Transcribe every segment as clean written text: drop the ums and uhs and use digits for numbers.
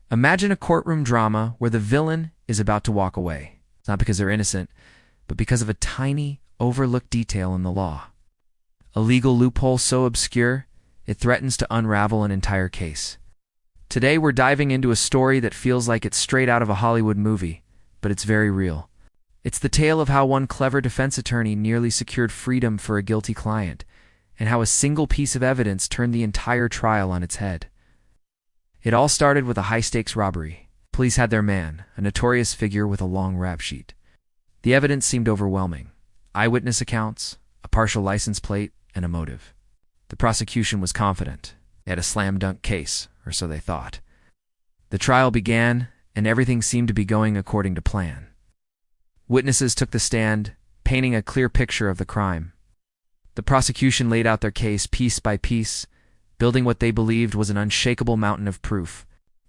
Imagine a courtroom drama where the villain is about to walk away. It's not because they're innocent, but because of a tiny, overlooked detail in the law. A legal loophole so obscure, it threatens to unravel an entire case. Today we're diving into a story that feels like it's straight out of a Hollywood movie, but it's very real. It's the tale of how one clever defense attorney nearly secured freedom for a guilty client, and how a single piece of evidence turned the entire trial on its head. It all started with a high-stakes robbery. Police had their man, a notorious figure with a long rap sheet. The evidence seemed overwhelming. Eyewitness accounts, a partial license plate, and a motive. The prosecution was confident. They had a slam-dunk case, or so they thought. The trial began, and everything seemed to be going according to plan. Witnesses took the stand, painting a clear picture of the crime. The prosecution laid out their case piece by piece, building what they believed was an unshakable mountain of proof.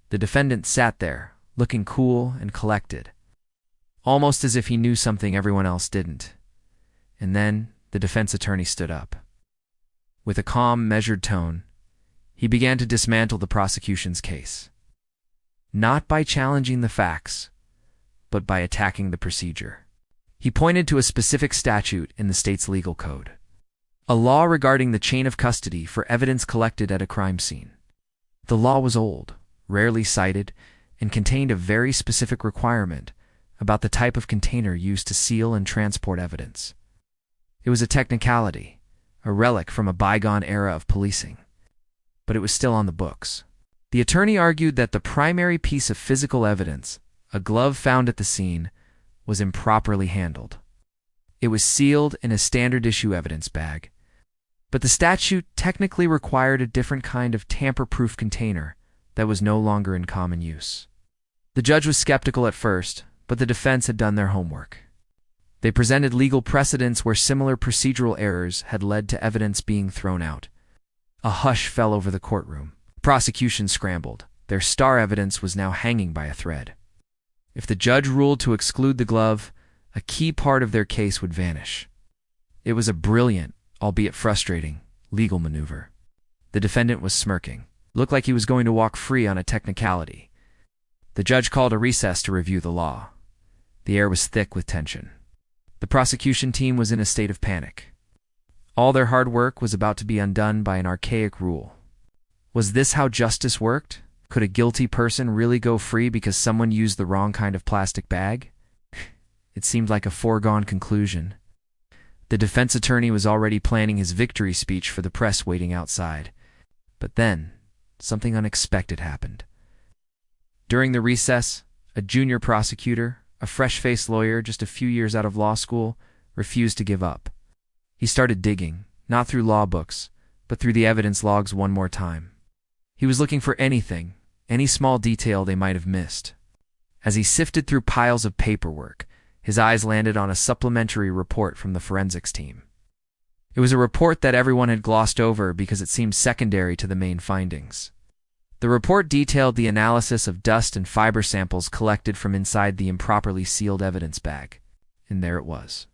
The defendant sat there, looking cool and collected, almost as if he knew something everyone else didn't. And then the defense attorney stood up. With a calm, measured tone, he began to dismantle the prosecution's case. Not by challenging the facts, but by attacking the procedure. He pointed to a specific statute in the state's legal code, a law regarding the chain of custody for evidence collected at a crime scene. The law was old, rarely cited, and contained a very specific requirement about the type of container used to seal and transport evidence. It was a technicality, a relic from a bygone era of policing, but it was still on the books. The attorney argued that the primary piece of physical evidence, a glove found at the scene, was improperly handled. It was sealed in a standard-issue evidence bag, but the statute technically required a different kind of tamper-proof container that was no longer in common use. The judge was skeptical at first, but the defense had done their homework. They presented legal precedents where similar procedural errors had led to evidence being thrown out. A hush fell over the courtroom. The prosecution scrambled. Their star evidence was now hanging by a thread. If the judge ruled to exclude the glove, a key part of their case would vanish. It was a brilliant, albeit frustrating, legal maneuver. The defendant was smirking. Looked like he was going to walk free on a technicality. The judge called a recess to review the law. The air was thick with tension. The prosecution team was in a state of panic. All their hard work was about to be undone by an archaic rule. Was this how justice worked? Could a guilty person really go free because someone used the wrong kind of plastic bag? It seemed like a foregone conclusion. The defense attorney was already planning his victory speech for the press waiting outside. But then, something unexpected happened. During the recess, a junior prosecutor, a fresh-faced lawyer just a few years out of law school, refused to give up. He started digging, not through law books, but through the evidence logs one more time. He was looking for anything, any small detail they might have missed. As he sifted through piles of paperwork, his eyes landed on a supplementary report from the forensics team. It was a report that everyone had glossed over because it seemed secondary to the main findings. The report detailed the analysis of dust and fiber samples collected from inside the improperly sealed evidence bag. And there it was.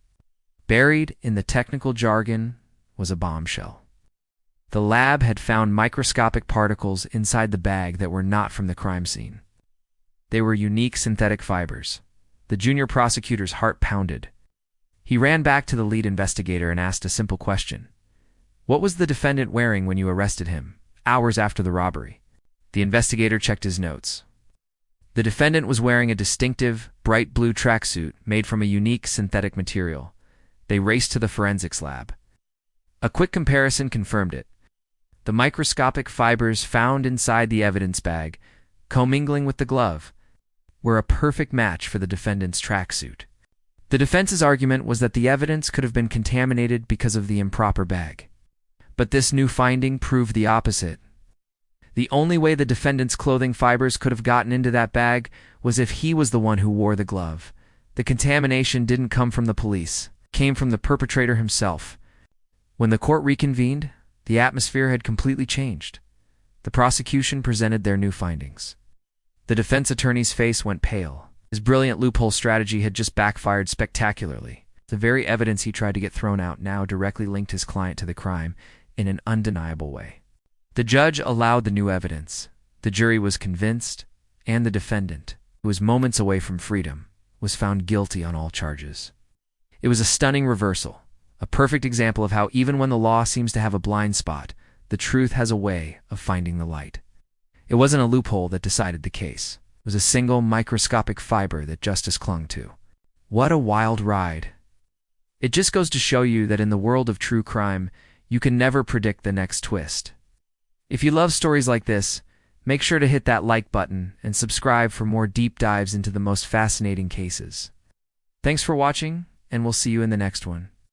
Buried in the technical jargon was a bombshell. The lab had found microscopic particles inside the bag that were not from the crime scene. They were unique synthetic fibers. The junior prosecutor's heart pounded. He ran back to the lead investigator and asked a simple question. What was the defendant wearing when you arrested him, hours after the robbery? The investigator checked his notes. The defendant was wearing a distinctive, bright blue tracksuit made from a unique synthetic material. They raced to the forensics lab. A quick comparison confirmed it. The microscopic fibers found inside the evidence bag, commingling with the glove, were a perfect match for the defendant's tracksuit. The defense's argument was that the evidence could have been contaminated because of the improper bag. But this new finding proved the opposite. The only way the defendant's clothing fibers could have gotten into that bag was if he was the one who wore the glove. The contamination didn't come from the police. It came from the perpetrator himself. When the court reconvened, the atmosphere had completely changed. The prosecution presented their new findings. The defense attorney's face went pale. His brilliant loophole strategy had just backfired spectacularly. The very evidence he tried to get thrown out now directly linked his client to the crime in an undeniable way. The judge allowed the new evidence. The jury was convinced, and the defendant, who was moments away from freedom, was found guilty on all charges. It was a stunning reversal, a perfect example of how even when the law seems to have a blind spot, the truth has a way of finding the light. It wasn't a loophole that decided the case. It was a single microscopic fiber that justice clung to. What a wild ride. It just goes to show you that in the world of true crime, you can never predict the next twist. If you love stories like this, make sure to hit that like button and subscribe for more deep dives into the most fascinating cases. Thanks for watching, and we'll see you in the next one.